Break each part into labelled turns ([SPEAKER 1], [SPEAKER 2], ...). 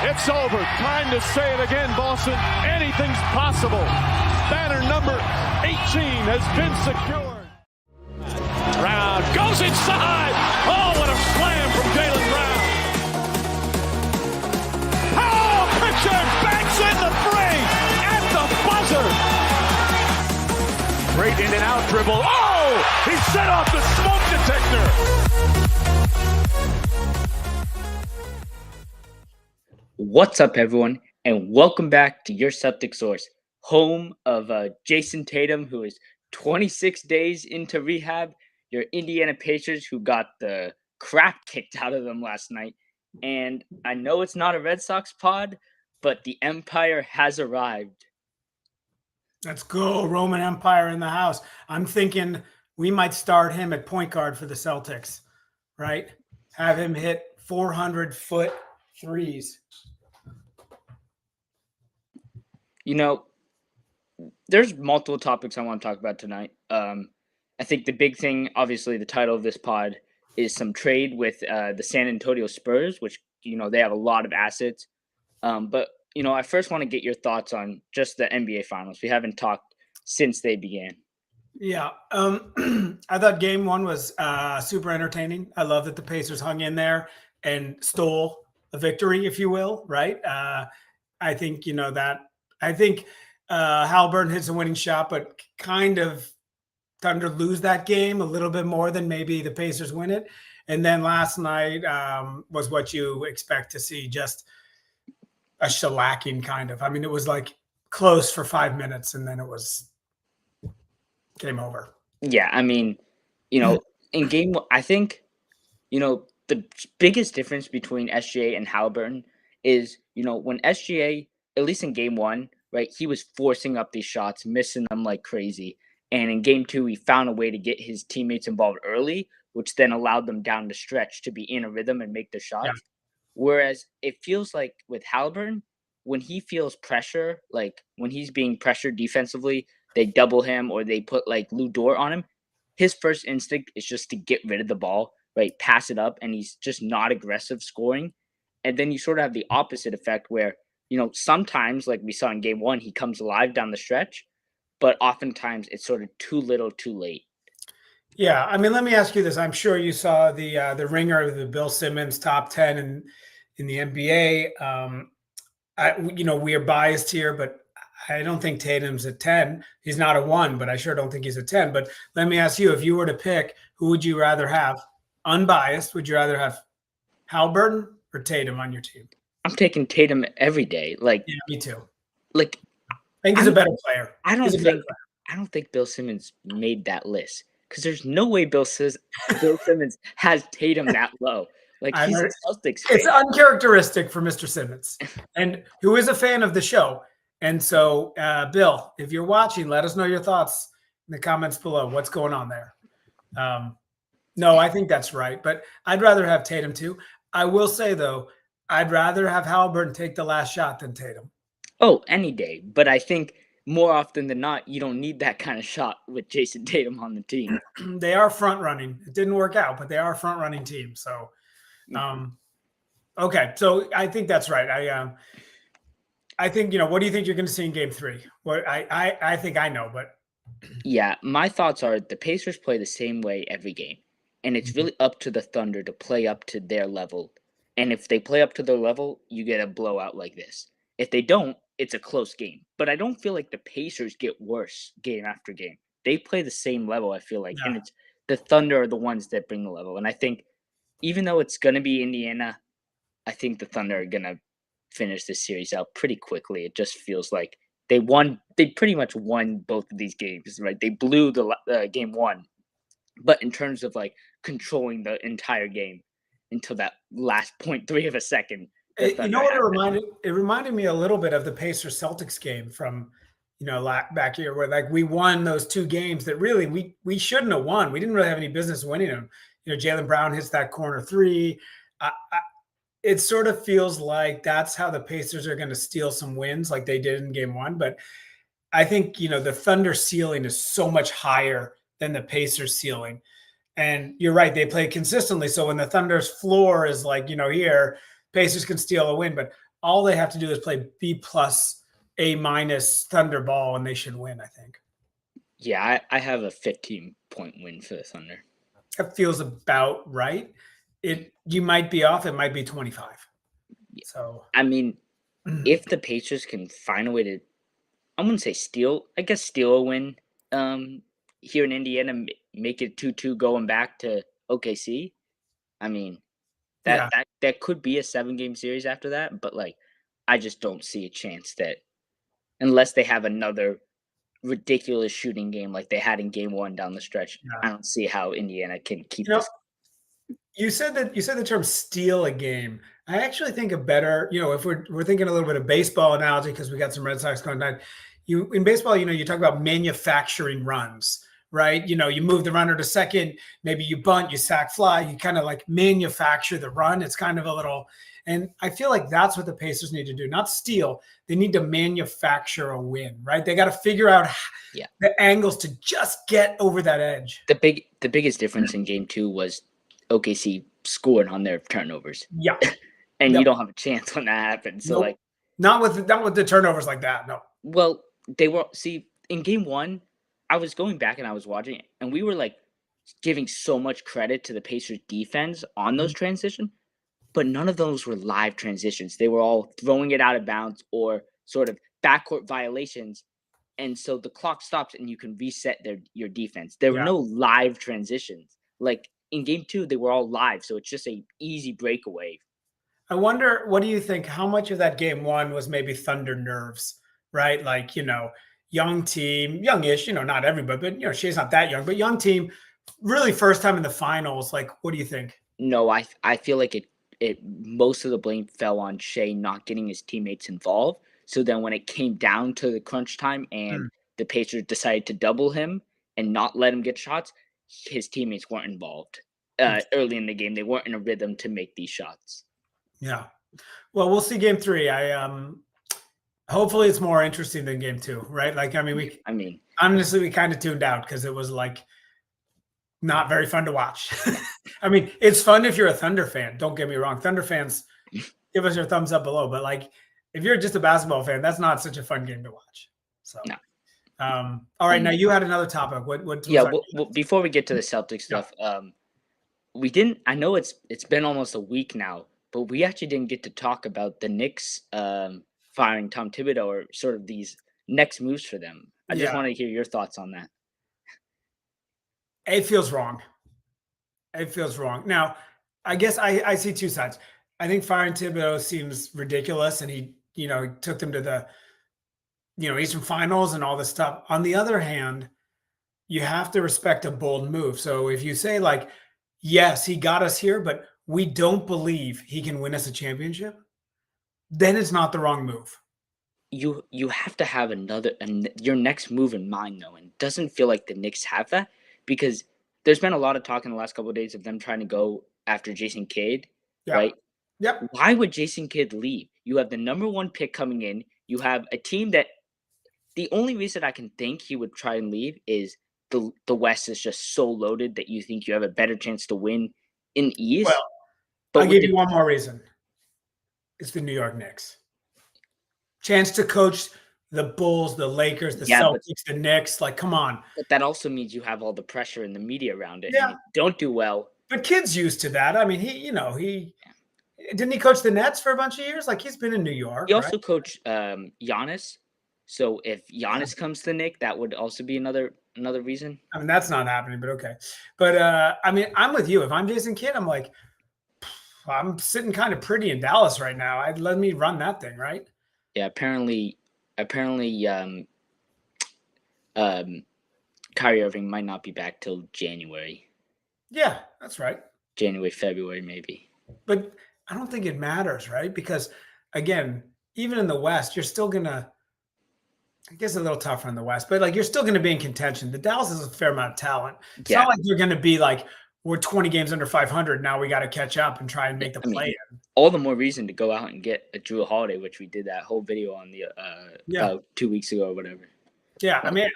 [SPEAKER 1] It's over. Time to say it again, Boston. Anything's possible. Banner number 18 has been secured. Brown goes inside. Oh, what a slam from Jaylen Brown. Oh, Pritchard banks in the three at the buzzer. Great in and out dribble. Oh, he set off the smoke detector.
[SPEAKER 2] What's up, everyone, and welcome back to your Celtics source, home of Jayson Tatum, who is 26 days into rehab, your Indiana Pacers, who got the crap kicked out of them last night. And I know it's not a Red Sox pod, but the Empire has arrived.
[SPEAKER 3] Let's go, Roman Empire in the house. I'm thinking we might start him at point guard for the Celtics, right? Have him hit 400-foot threes.
[SPEAKER 2] You know, there's multiple topics I want to talk about tonight. I think the big thing, obviously, the title of this pod is some trade with the San Antonio Spurs, which, you know, they have a lot of assets. But, you know, I first want to get your thoughts on just the NBA Finals. We haven't talked since they began.
[SPEAKER 3] Yeah. I thought game one was super entertaining. I love that the Pacers hung in there and stole a victory, if you will, right? I think, you know, that – I think Haliburton hits a winning shot, but kind of Thunder lose that game a little bit more than maybe the Pacers win it. And then last night was what you expect to see, just a shellacking kind of. I mean, it was like close for 5 minutes, and then it was game over.
[SPEAKER 2] Yeah, I mean, you know, in game one, I think, you know, the biggest difference between SGA and Haliburton is, you know, when SGA, at least in game one, right, he was forcing up these shots, missing them like crazy. And in game two, he found a way to get his teammates involved early, which then allowed them down the stretch to be in a rhythm and make the shots. Yeah. Whereas it feels like with Haliburton, when he feels pressure, like when he's being pressured defensively, they double him or they put like Lou Dort on him, his first instinct is just to get rid of the ball, right, pass it up, and he's just not aggressive scoring. And then you sort of have the opposite effect where, you know, sometimes, like we saw in game one, he comes alive down the stretch, but oftentimes it's sort of too little, too late.
[SPEAKER 3] Yeah, I mean, let me ask you this. I'm sure you saw the ringer of the Bill Simmons top 10 in the NBA. You know, we are biased here, but I don't think Tatum's a 10. He's not a 1, but I sure don't think he's a 10. But let me ask you, if you were to pick, who would you rather have? Unbiased, would you rather have Haliburton or Tatum on your team?
[SPEAKER 2] I'm taking Tatum every day. Like,
[SPEAKER 3] yeah, me too.
[SPEAKER 2] Like,
[SPEAKER 3] I think he's a better player.
[SPEAKER 2] I don't think Bill Simmons made that list because there's no way Bill Simmons has Tatum that low. Like, he's a Celtics fan.
[SPEAKER 3] It's uncharacteristic for Mr. Simmons, and who is a fan of the show. And so, Bill, if you're watching, let us know your thoughts in the comments below. What's going on there? No, I think that's right, but I'd rather have Tatum too. I will say though, I'd rather have Haliburton take the last shot than Tatum.
[SPEAKER 2] Oh, any day. But I think more often than not, you don't need that kind of shot with Jayson Tatum on the team.
[SPEAKER 3] They are front running. It didn't work out, but they are a front running team. So, okay. So I think that's right. I think, you know, what do you think you're going to see in game 3? What I think I know, but.
[SPEAKER 2] Yeah, my thoughts are the Pacers play the same way every game. And it's really up to the Thunder to play up to their level. And if they play up to their level, you get a blowout like this. If they don't, it's a close game. But I don't feel like the Pacers get worse game after game. They play the same level, I feel like. Yeah. And it's the Thunder are the ones that bring the level. And I think even though it's going to be Indiana, I think the Thunder are going to finish this series out pretty quickly. It just feels like they pretty much won both of these games, right? They blew the game one. But in terms of like controlling the entire game until that last 0.3 of a second.
[SPEAKER 3] You know what it reminded me a little bit of the Pacers Celtics game from, you know, back here where like we won those 2 games that really we shouldn't have won. We didn't really have any business winning them. You know, Jaylen Brown hits that corner 3. It sort of feels like that's how the Pacers are going to steal some wins like they did in game 1. But I think, you know, the Thunder ceiling is so much higher than the Pacers ceiling. And you're right, they play consistently. So when the Thunder's floor is like, you know, here, Pacers can steal a win. But all they have to do is play B plus A minus Thunder ball, and they should win, I think.
[SPEAKER 2] Yeah, I have a 15-point win for the Thunder.
[SPEAKER 3] That feels about right. You might be off. It might be 25. So
[SPEAKER 2] I mean, if the Pacers can find a way to, I wouldn't say steal a win here in Indiana, make it 2-2 going back to OKC. I mean, that could be a 7-game series after that, but like, I just don't see a chance that unless they have another ridiculous shooting game like they had in game 1 down the stretch, I don't see how Indiana can keep this.
[SPEAKER 3] You said the term steal a game. I actually think a better, if we're thinking a little bit of baseball analogy, because we got some Red Sox going tonight. In baseball, you talk about manufacturing runs, right? You move the runner to second, maybe you bunt, you sack fly, you kind of like manufacture the run. It's kind of a little, and I feel like that's what the Pacers need to do, not steal. They need to manufacture a win, right? They got to figure out the angles to just get over that edge.
[SPEAKER 2] The biggest difference in game 2 was OKC scored on their turnovers.
[SPEAKER 3] Yeah.
[SPEAKER 2] And you don't have a chance when that happens. So like
[SPEAKER 3] not with the turnovers like that. No.
[SPEAKER 2] Well, they were in game 1, I was going back and I was watching it, and we were like giving so much credit to the Pacers defense on those transitions, but none of those were live transitions. They were all throwing it out of bounds or sort of backcourt violations. And so the clock stops and you can reset your defense. There were no live transitions. Like in game 2, they were all live. So it's just an easy breakaway.
[SPEAKER 3] I wonder, what do you think? How much of that game 1 was maybe Thunder nerves, right? Like, young team, youngish, not everybody, but, Shea's not that young, but young team, really first time in the finals. Like, what do you think?
[SPEAKER 2] No, I feel like it most of the blame fell on Shea not getting his teammates involved. So then when it came down to the crunch time and the Pacers decided to double him and not let him get shots, his teammates weren't involved early in the game. They weren't in a rhythm to make these shots.
[SPEAKER 3] Yeah. Well, we'll see game 3. Hopefully it's more interesting than game 2, right? Like, honestly, we kind of tuned out because it was like not very fun to watch. I mean, it's fun if you're a Thunder fan. Don't get me wrong. Thunder fans, give us your thumbs up below. But like, if you're just a basketball fan, that's not such a fun game to watch. So,
[SPEAKER 2] no.
[SPEAKER 3] All right. Now you had another topic. What?
[SPEAKER 2] Yeah. Well, before we get to the Celtics stuff, we didn't. I know it's been almost a week now, but we actually didn't get to talk about the Knicks firing Tom Thibodeau or sort of these next moves for them. I just want to hear your thoughts on that.
[SPEAKER 3] It feels wrong. Now, I guess I see two sides. I think firing Thibodeau seems ridiculous, and he took them to the Eastern Finals and all this stuff. On the other hand, you have to respect a bold move. So if you say like, yes, he got us here, but we don't believe he can win us a championship, then it's not the wrong move.
[SPEAKER 2] You have to have your next move in mind, though, and it doesn't feel like the Knicks have that, because there's been a lot of talk in the last couple of days of them trying to go after Jason Kidd, right?
[SPEAKER 3] Yep.
[SPEAKER 2] Why would Jason Kidd leave? You have the number 1 pick coming in. You have a team that the only reason I can think he would try and leave is the West is just so loaded that you think you have a better chance to win in the East.
[SPEAKER 3] Well, I'll give you one more reason. It's the New York Knicks. Chance to coach the Bulls, the Lakers, the Celtics, the Knicks. Like, come on.
[SPEAKER 2] But that also means you have all the pressure in the media around it. Yeah. And you don't do well.
[SPEAKER 3] But Kidd's used to that. I mean, he didn't he coach the Nets for a bunch of years? Like, he's been in New York.
[SPEAKER 2] He also coached Giannis. So if Giannis comes to the Knicks, that would also be another reason.
[SPEAKER 3] I mean, that's not happening, but okay. But I mean, I'm with you. If I'm Jason Kidd, I'm like, I'm sitting kind of pretty in Dallas right now. Let me run that thing, right?
[SPEAKER 2] Yeah, apparently, Kyrie Irving might not be back till January.
[SPEAKER 3] Yeah, that's right.
[SPEAKER 2] January, February, maybe.
[SPEAKER 3] But I don't think it matters, right? Because again, even in the West, you're still gonna. I guess a little tougher in the West, but like you're still going to be in contention. The Dallas is a fair amount of talent. It's not like you're going to be like, we're 20 games under 500. Now we got to catch up and try and make the play in.
[SPEAKER 2] All the more reason to go out and get a Drew Holiday, which we did that whole video on the about 2 weeks ago or whatever.
[SPEAKER 3] Yeah, I mean,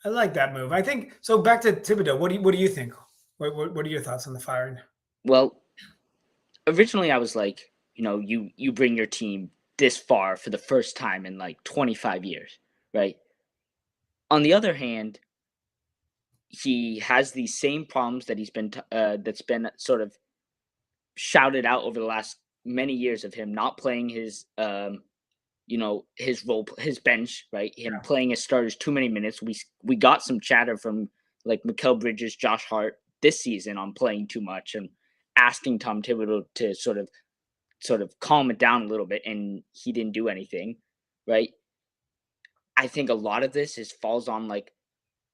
[SPEAKER 3] I like that move. I think so. Back to Thibodeau. What do you think? What are your thoughts on the firing?
[SPEAKER 2] Well, originally I was like, you bring your team this far for the first time in like 25 years, right? On the other hand, he has these same problems that that's been sort of shouted out over the last many years of him not playing his his his bench, right? Him playing his starters too many minutes. We got some chatter from like Mikal Bridges, Josh Hart this season on playing too much and asking Tom Thibodeau to sort of calm it down a little bit, and he didn't do anything, right? I think a lot of this falls on like,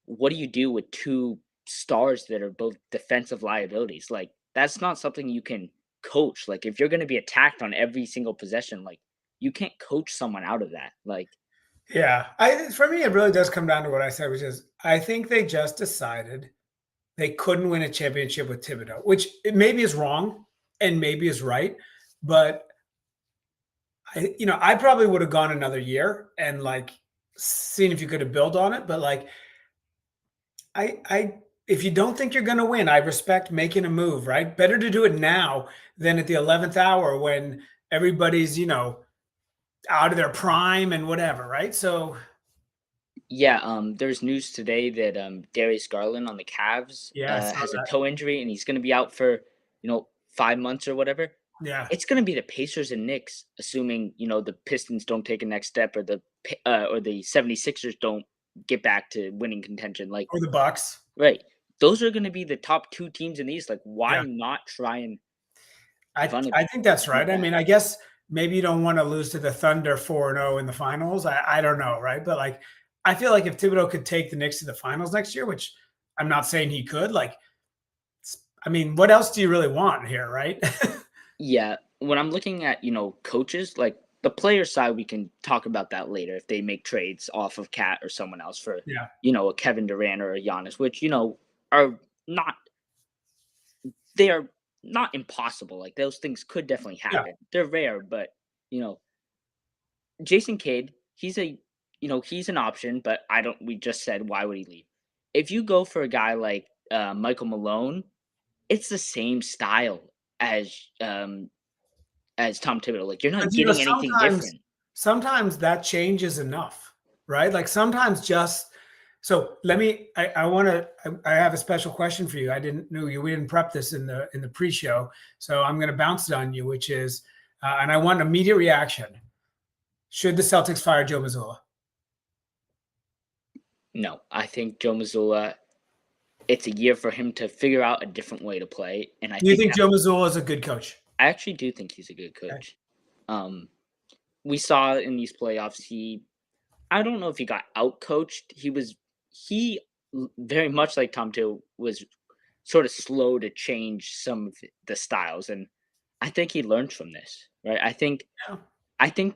[SPEAKER 2] what do you do with two stars that are both defensive liabilities? Like, that's not something you can coach. Like, if you're going to be attacked on every single possession, like, you can't coach someone out of that. Like,
[SPEAKER 3] Yeah, for me, it really does come down to what I said, which is I think they just decided they couldn't win a championship with Thibodeau, which it maybe is wrong and maybe is right, but I probably would have gone another year and like seen if you could have built on it. But like, if you don't think you're going to win, I respect making a move, right? Better to do it now than at the 11th hour when everybody's, out of their prime and whatever, right? So
[SPEAKER 2] yeah, there's news today that Darius Garland on the Cavs has a toe injury and he's going to be out for 5 months or whatever.
[SPEAKER 3] Yeah,
[SPEAKER 2] it's going to be the Pacers and Knicks, assuming the Pistons don't take a next step or the 76ers don't get back to winning contention, like,
[SPEAKER 3] or the Bucks,
[SPEAKER 2] right? Those are going to be the top two teams in the East. Like, why not try and?
[SPEAKER 3] I think that's right. I mean, I guess maybe you don't want to lose to the Thunder 4-0 in the finals. I don't know, right? But like, I feel like if Thibodeau could take the Knicks to the finals next year, which I'm not saying he could, like, I mean, what else do you really want here, right?
[SPEAKER 2] Yeah, when I'm looking at coaches, like the player side, we can talk about that later if they make trades off of Cat or someone else for a Kevin Durant or a Giannis, which are not they are not impossible. Like, those things could definitely happen. Yeah. They're rare, but Jason Kidd, he's an option, but we just said, why would he leave? If you go for a guy like Michael Malone, it's the same style as Tom Thibodeau. Like, you're not getting anything different.
[SPEAKER 3] Sometimes that change is enough, right? Like, sometimes just so I have a special question for you. I didn't know we didn't prep this in the pre-show, so I'm going to bounce it on you, which is, and I want an immediate reaction. Should the Celtics fire Joe Mazzulla?
[SPEAKER 2] No, I think Joe Mazzulla, it's a year for him to figure out a different way to play. And
[SPEAKER 3] do you think Joe Mazzulla is a good coach?
[SPEAKER 2] I actually do think he's a good coach. Okay. We saw in these playoffs, I don't know if he got out-coached. He very much like Tom Thibodeau was sort of slow to change some of the styles. And I think he learned from this, right? I think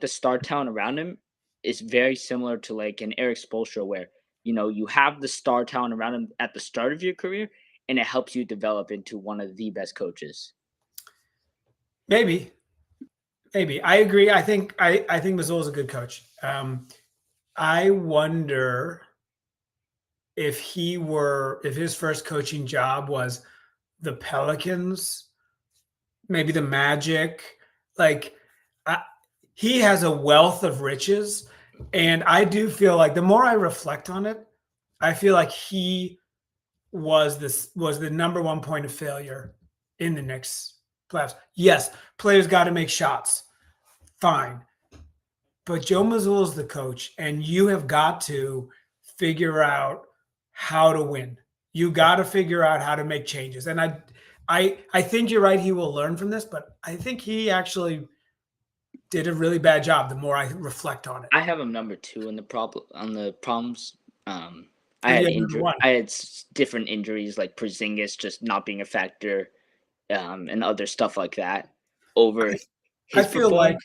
[SPEAKER 2] the star talent around him is very similar to like an Eric Spoelstra, where you have the star talent around him at the start of your career, and it helps you develop into one of the best coaches.
[SPEAKER 3] Maybe I agree. I think Mazzulla is a good coach. I wonder if his first coaching job was the Pelicans, maybe the Magic, like he has a wealth of riches. And I do feel like the more I reflect on it, I feel like he was the number one point of failure in the Knicks playoffs. Yes, players got to make shots. Fine. But Joe Mazzulla is the coach, and you have got to figure out how to win. You got to figure out how to make changes. And I think you're right. He will learn from this, but I think he actually did a really bad job the more I reflect on it.
[SPEAKER 2] I have him number 2 in the problems. I had different injuries like Porzingis just not being a factor, and other stuff like that over
[SPEAKER 3] I feel like,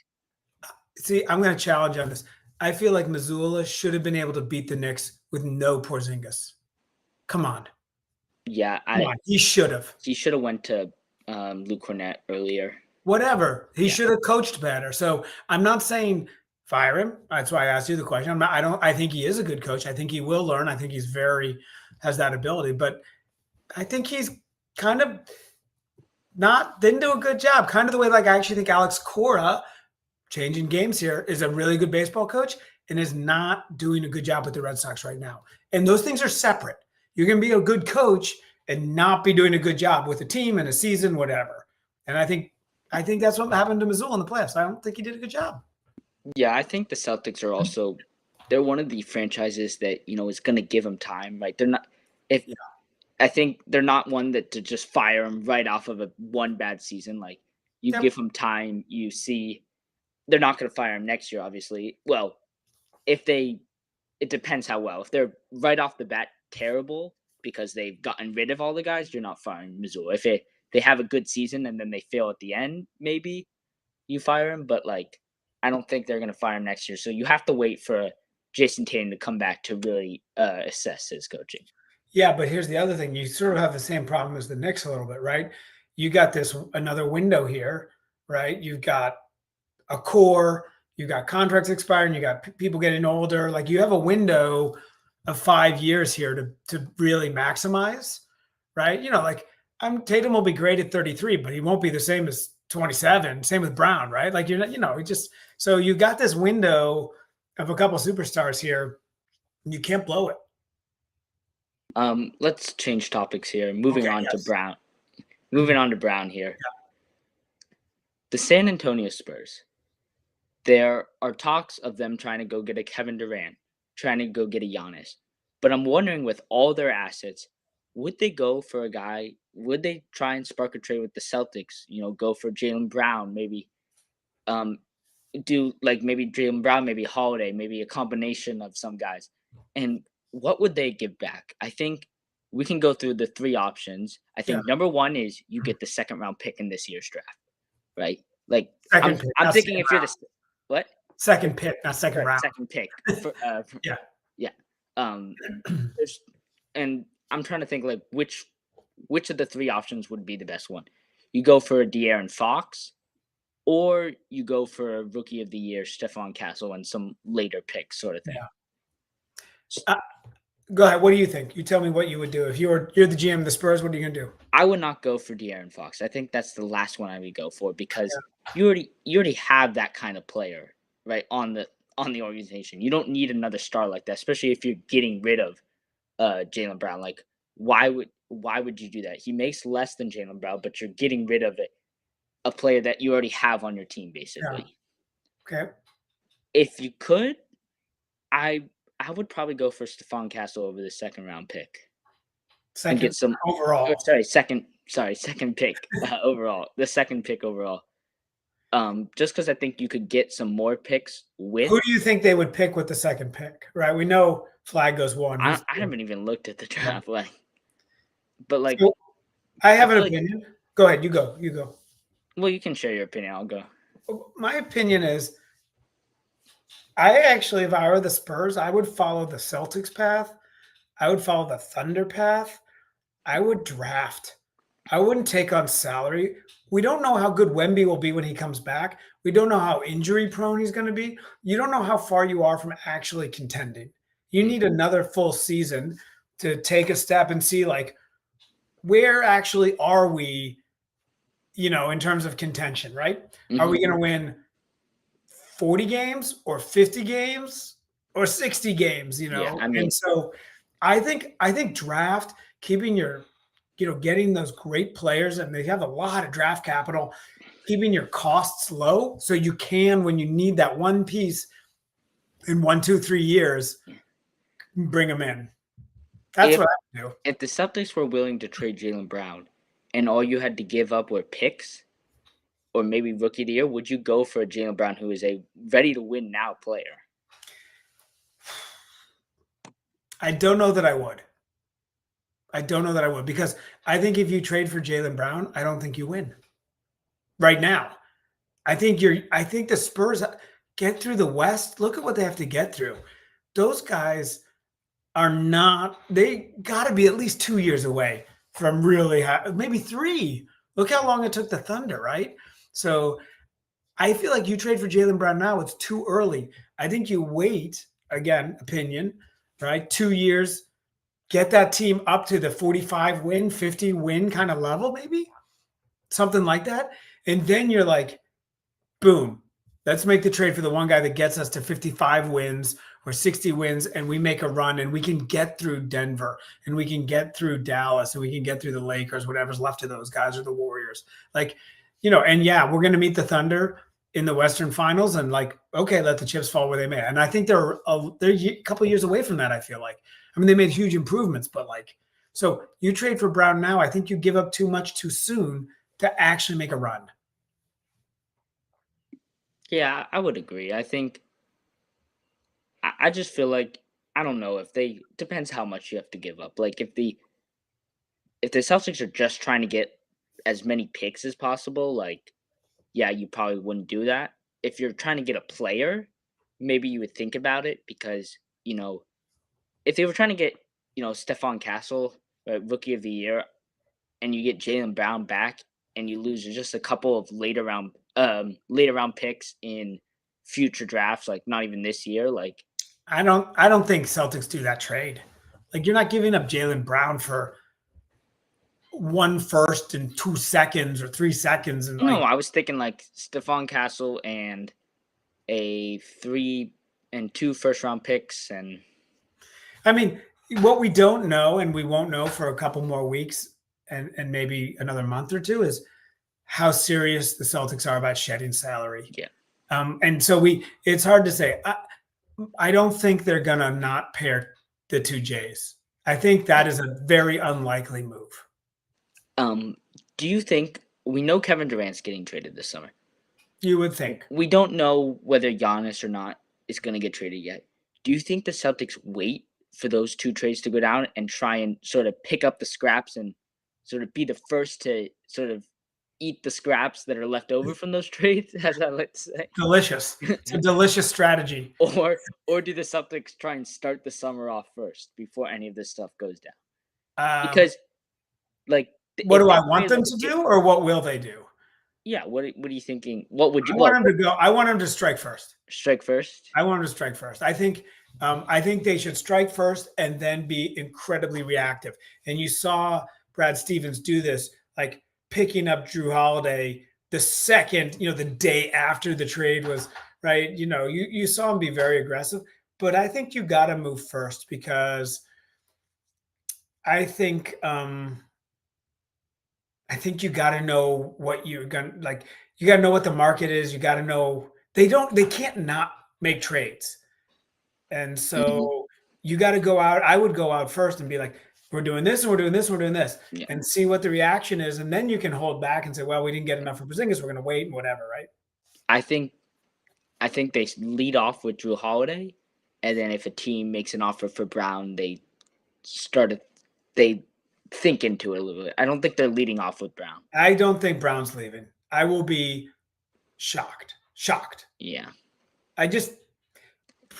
[SPEAKER 3] I'm going to challenge on this. I feel like Mazzulla should have been able to beat the Knicks with no Porzingis. Come on.
[SPEAKER 2] Yeah,
[SPEAKER 3] he should have.
[SPEAKER 2] He should have went to Luke Cornett earlier.
[SPEAKER 3] Whatever. He should have coached better. So I'm not saying fire him. That's why I asked you the question. I think he is a good coach. I think he will learn. I think he's has that ability, but I think he's kind of didn't do a good job. Kind of the way, like, I actually think Alex Cora changing games here, is a really good baseball coach and is not doing a good job with the Red Sox right now. And those things are separate. You're going to be a good coach and not be doing a good job with a team and a season, whatever. And I think that's what happened to Mazzulla in the playoffs. I don't think he did a good job.
[SPEAKER 2] Yeah, I think the Celtics are also they're one of the franchises that is going to give them time. Right? They're not I think they're not one that to just fire him right off of one bad season. Like you give him time, you see they're not going to fire him next year. Obviously, well, it depends how well. If they're right off the bat terrible because they've gotten rid of all the guys, you're not firing Mazzulla. If they have a good season and then they fail at the end, maybe you fire him. But I don't think they're going to fire him next year. So you have to wait for Jayson Tatum to come back to really assess his coaching.
[SPEAKER 3] Yeah, but here's the other thing. You sort of have the same problem as the Knicks a little bit, right? You got another window here, right? You've got a core, you got contracts expiring, you got people getting older. Like you have a window of 5 years here to really maximize, right? Tatum will be great at 33, but he won't be the same as 27. Same with Brown, right? Like so you got this window of a couple superstars here. You can't blow it.
[SPEAKER 2] Let's change topics here. Moving on to Brown. Moving on to Brown here. Yeah. The San Antonio Spurs. There are talks of them trying to go get a Kevin Durant, trying to go get a Giannis. But I'm wondering, with all their assets, would they go for a guy? Would they try and spark a trade with the Celtics? Go for Jaylen Brown, maybe maybe Jaylen Brown, maybe Holiday, maybe a combination of some guys. And what would they give back? I think we can go through the three options. I think number one is you get the second round pick in this year's draft, right? Like I'm thinking if you're the what?
[SPEAKER 3] Second pick, not second round.
[SPEAKER 2] Second pick. Yeah. And I'm trying to think which of the three options would be the best one. You go for a De'Aaron Fox, or you go for a Rookie of the Year, Stephon Castle, and some later picks, sort of thing.
[SPEAKER 3] Yeah. Go ahead. What do you think? You tell me what you would do if you're the GM of the Spurs. What are you gonna do?
[SPEAKER 2] I would not go for De'Aaron Fox. I think that's the last one I would go for because you already have that kind of player right on the organization. You don't need another star like that, especially if you're getting rid of Jaylen Brown. Like why would you do that? He makes less than Jaylen Brown, but you're getting rid of a player that you already have on your team, basically.
[SPEAKER 3] Yeah. Okay.
[SPEAKER 2] If you could, I would probably go for Stephon Castle over the second round pick.
[SPEAKER 3] Second
[SPEAKER 2] get some
[SPEAKER 3] overall.
[SPEAKER 2] Second pick overall. The second pick overall. Just because I think you could get some more picks with.
[SPEAKER 3] Who do you think they would pick with the second pick? Right, we know Flag goes one.
[SPEAKER 2] I haven't even looked at the draft, so,
[SPEAKER 3] I have an opinion. Go ahead, you go.
[SPEAKER 2] Well, you can share your opinion. I'll go.
[SPEAKER 3] My opinion is, I actually, if I were the Spurs, I would follow the Celtics path. I would follow the Thunder path. I would draft. I wouldn't take on salary. We don't know how good Wemby will be when he comes back. We don't know how injury prone he's going to be. You don't know how far you are from actually contending. You need another full season to take a step and see where actually are we, in terms of contention, right? Mm-hmm. Are we going to win 40 games or 50 games or 60 games, And so I think draft, keeping your, getting those great players, and they have a lot of draft capital, keeping your costs low so you can, when you need that one piece in 1, 2, 3 years, bring them in. That's what I do.
[SPEAKER 2] If the Celtics were willing to trade Jaylen Brown and all you had to give up were picks or maybe Rookie of the Year, would you go for a Jaylen Brown who is a ready-to-win-now player?
[SPEAKER 3] I don't know that I would. Because I think if you trade for Jaylen Brown, I don't think you win right now. I think the Spurs get through the West. Look at what they have to get through. Those guys they got to be at least 2 years away from really maybe 3. Look how long it took the Thunder, right? So I feel like you trade for Jaylen Brown now, it's too early. I think you wait, again, opinion, right? 2 years, get that team up to the 45 win, 50 win kind of level, maybe something like that. And then you're like, boom, Let's make the trade for the one guy that gets us to 55 wins or 60 wins, and we make a run, and we can get through Denver, and we can get through Dallas, and we can get through the Lakers, whatever's left of those guys, or the Warriors. Like, and yeah, we're going to meet the Thunder in the Western Finals, and like, okay, let the chips fall where they may. And I think they're a couple of years away from that, I feel like. I mean, they made huge improvements, but like, so you trade for Brown now, I think you give up too much too soon to actually make a run.
[SPEAKER 2] Yeah, I would agree. I think I just feel like I don't know if depends how much you have to give up. Like if the Celtics are just trying to get as many picks as possible, like yeah, you probably wouldn't do that. If you're trying to get a player, maybe you would think about it because, if they were trying to get, Stephon Castle, rookie of the year, and you get Jaylen Brown back and you lose just a couple of later round picks in future drafts, like not even this year, like
[SPEAKER 3] I don't think Celtics do that trade. Like you're not giving up Jaylen Brown for 1 first and 2 seconds or 3 seconds. And
[SPEAKER 2] no, I was thinking like Stephon Castle and a 3 and 2 first round picks. And
[SPEAKER 3] I mean, what we don't know, and we won't know for a couple more weeks and maybe another month or two, is how serious the Celtics are about shedding salary.
[SPEAKER 2] Yeah.
[SPEAKER 3] And so it's hard to say. I don't think they're going to not pair the two J's. I think that is a very unlikely move.
[SPEAKER 2] Do you think we know Kevin Durant's getting traded this summer?
[SPEAKER 3] You would think.
[SPEAKER 2] We don't know whether Giannis or not is going to get traded yet. Do you think the Celtics wait for those two trades to go down and try and sort of pick up the scraps and sort of be the first to sort of eat the scraps that are left over from those trades, as I like to say?
[SPEAKER 3] Delicious. It's a delicious strategy.
[SPEAKER 2] Or do the Celtics try and start the summer off first before any of this stuff goes down? Because, like,
[SPEAKER 3] what do I want them to do, or what will they do?
[SPEAKER 2] Yeah, what are you thinking? What would you?
[SPEAKER 3] I want them to go. I want them to strike first.
[SPEAKER 2] Strike first.
[SPEAKER 3] I want them to strike first. I think they should strike first and then be incredibly reactive. And you saw Brad Stevens do this, like picking up Drew Holiday the second, the day after the trade was right. You saw him be very aggressive. But I think you got to move first because I think you got to know what you're going to like. You got to know what the market is. You got to know they can't not make trades. And so you got to go out. I would go out first and be like, we're doing this and we're doing this and we're doing this and see what the reaction is. And then you can hold back and say, well, we didn't get enough for Porzingis. We're going to wait and whatever. Right.
[SPEAKER 2] I think they lead off with Drew Holiday. And then if a team makes an offer for Brown, they think into it a little bit. I don't think they're leading off with Brown.
[SPEAKER 3] I don't think Brown's leaving. I will be shocked.
[SPEAKER 2] Yeah.
[SPEAKER 3] I just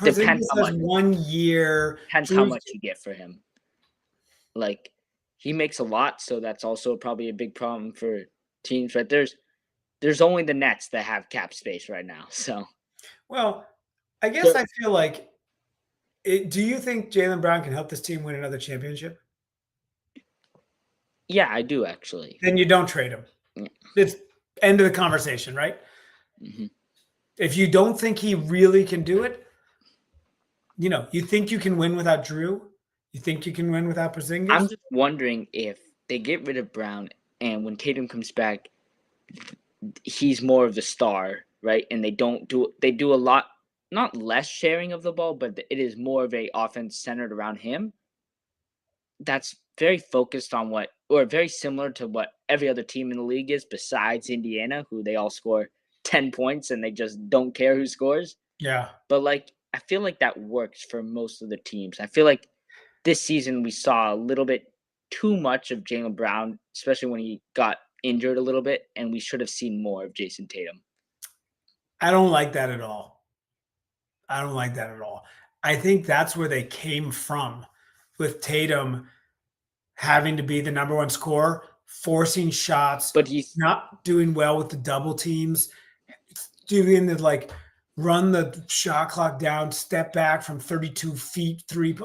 [SPEAKER 2] depends how much
[SPEAKER 3] 1 year.
[SPEAKER 2] Depends how much you get for him. Like he makes a lot, so that's also probably a big problem for teams. Right? There's only the Nets that have cap space right now. So,
[SPEAKER 3] well, I guess I feel like. Do you think Jaylen Brown can help this team win another championship?
[SPEAKER 2] Yeah, I do actually.
[SPEAKER 3] Then you don't trade him.
[SPEAKER 2] Yeah.
[SPEAKER 3] It's end of the conversation, right?
[SPEAKER 2] Mm-hmm.
[SPEAKER 3] If you don't think he really can do it, you think you can win without Drew? You think you can win without Porzingis?
[SPEAKER 2] I'm just wondering if they get rid of Brown and when Tatum comes back, he's more of the star, right? And they do a lot, not less sharing of the ball, but it is more of a offense centered around him. That's very focused on very similar to what every other team in the league is besides Indiana, who they all score 10 points and they just don't care who scores.
[SPEAKER 3] Yeah.
[SPEAKER 2] But I feel like that works for most of the teams. I feel like this season we saw a little bit too much of Jaylen Brown, especially when he got injured a little bit, and we should have seen more of Jayson Tatum.
[SPEAKER 3] I don't like that at all. I think that's where they came from with Tatum having to be the number one scorer, forcing shots,
[SPEAKER 2] but he's
[SPEAKER 3] not doing well with the double teams, doing the run the shot clock down, step back from 32 feet, three.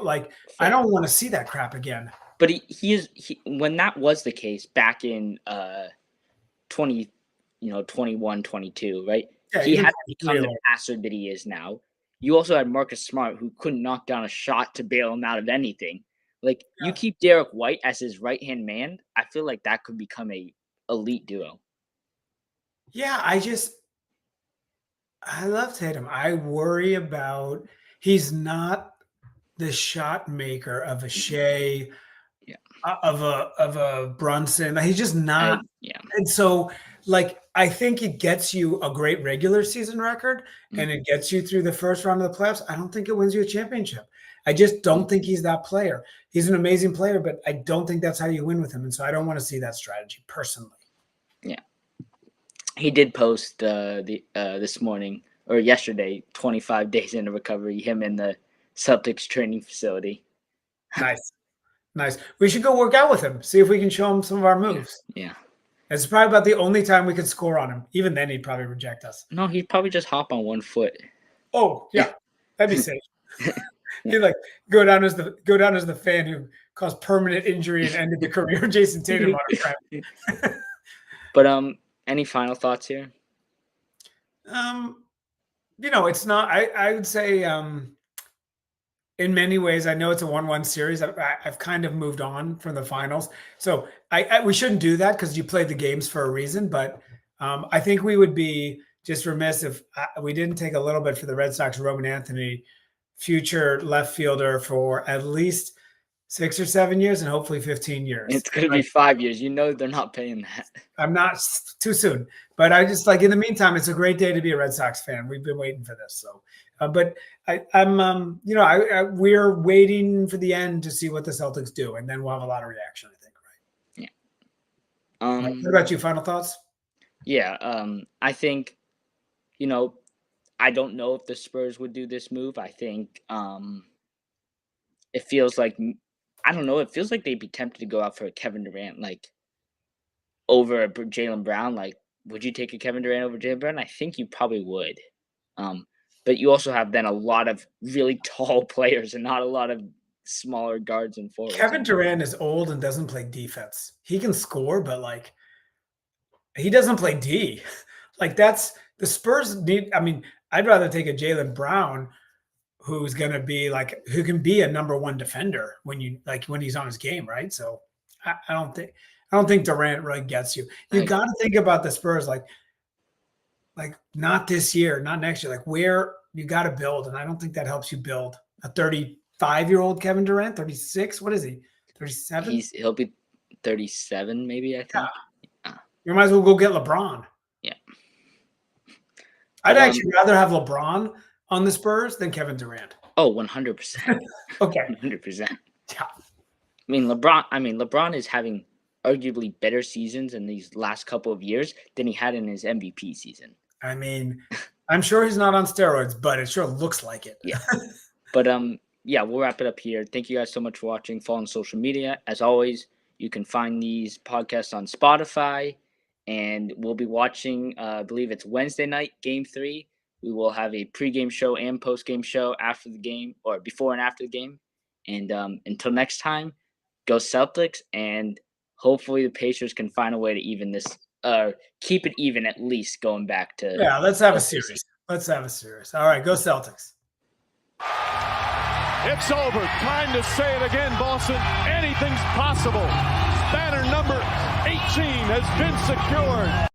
[SPEAKER 3] I don't want to see that crap again.
[SPEAKER 2] But he when that was the case back in 21, 22, right? he had to become the passer that he is now. You also had Marcus Smart, who couldn't knock down a shot to bail him out of anything. Like, you keep Derek White as his right-hand man, I feel like that could become a elite duo.
[SPEAKER 3] Yeah, I love Tatum. I worry about he's not the shot maker of a Shea, of a Brunson. He's just not. And so, like, I think it gets you a great regular season record and it gets you through the first round of the playoffs. I don't think it wins you a championship. I just don't think he's that player. He's an amazing player, but I don't think that's how you win with him. And so I don't want to see that strategy personally.
[SPEAKER 2] Yeah. He did post this morning or yesterday, 25 days into recovery, him in the Celtics training facility.
[SPEAKER 3] Nice. We should go work out with him, see if we can show him some of our moves.
[SPEAKER 2] Yeah.
[SPEAKER 3] It's probably about the only time we could score on him. Even then, he'd probably reject us.
[SPEAKER 2] No, he'd probably just hop on one foot.
[SPEAKER 3] Oh, yeah. That'd be safe. He'd like go down as the fan who caused permanent injury and ended the career of Jayson Tatum on a friend.
[SPEAKER 2] But any final thoughts here?
[SPEAKER 3] It's not. I would say in many ways, I know it's a 1-1 series. I've kind of moved on from the finals, so we shouldn't do that because you played the games for a reason. But I think we would be just remiss if we didn't take a little bit for the Red Sox, Roman Anthony, future left fielder for at least 6 or 7 years and hopefully 15 years.
[SPEAKER 2] It's going to be 5 years. You know they're not paying that. I'm
[SPEAKER 3] not too soon. But I just in the meantime, it's a great day to be a Red Sox fan. We've been waiting for this. So, but we're waiting for the end to see what the Celtics do. And then we'll have a lot of reaction, I think. Right.
[SPEAKER 2] Yeah.
[SPEAKER 3] What about you? Final thoughts?
[SPEAKER 2] Yeah. I think, I don't know if the Spurs would do this move. I think it feels like, I don't know. It feels like they'd be tempted to go out for a Kevin Durant, over Jaylen Brown. Would you take a Kevin Durant over Jaylen Brown? I think you probably would. But you also have then a lot of really tall players and not a lot of smaller guards and forwards.
[SPEAKER 3] Kevin Durant is old and doesn't play defense. He can score, but he doesn't play D. That's the Spurs need. I mean, I'd rather take a Jaylen Brown who's going to be who can be a number one defender when he's on his game, right? So I don't think Durant really gets you. You got to think about the Spurs not this year, not next year, where you got to build. And I don't think that helps you build a 35-year-old Kevin Durant, 36. What is he? 37?
[SPEAKER 2] He'll be 37 maybe, I think.
[SPEAKER 3] Yeah. You might as well go get LeBron.
[SPEAKER 2] Yeah.
[SPEAKER 3] I'd actually rather have LeBron on the Spurs than Kevin Durant.
[SPEAKER 2] Oh, 100%.
[SPEAKER 3] Okay.
[SPEAKER 2] 100%.
[SPEAKER 3] Yeah.
[SPEAKER 2] LeBron is having arguably better seasons in these last couple of years than he had in his MVP season.
[SPEAKER 3] I mean, I'm sure he's not on steroids, but it sure looks like it.
[SPEAKER 2] Yeah. But we'll wrap it up here. Thank you guys so much for watching. Follow on social media. As always, you can find these podcasts on Spotify, and we'll be watching, I believe it's Wednesday night, Game 3. We will have a pregame show and postgame show after the game, or before and after the game. And until next time, go Celtics, and hopefully the Pacers can find a way to even this, keep it even at least going back to.
[SPEAKER 3] Yeah, let's have a series. All right, go Celtics.
[SPEAKER 1] It's over. Time to say it again, Boston. Anything's possible. Banner number 18 has been secured.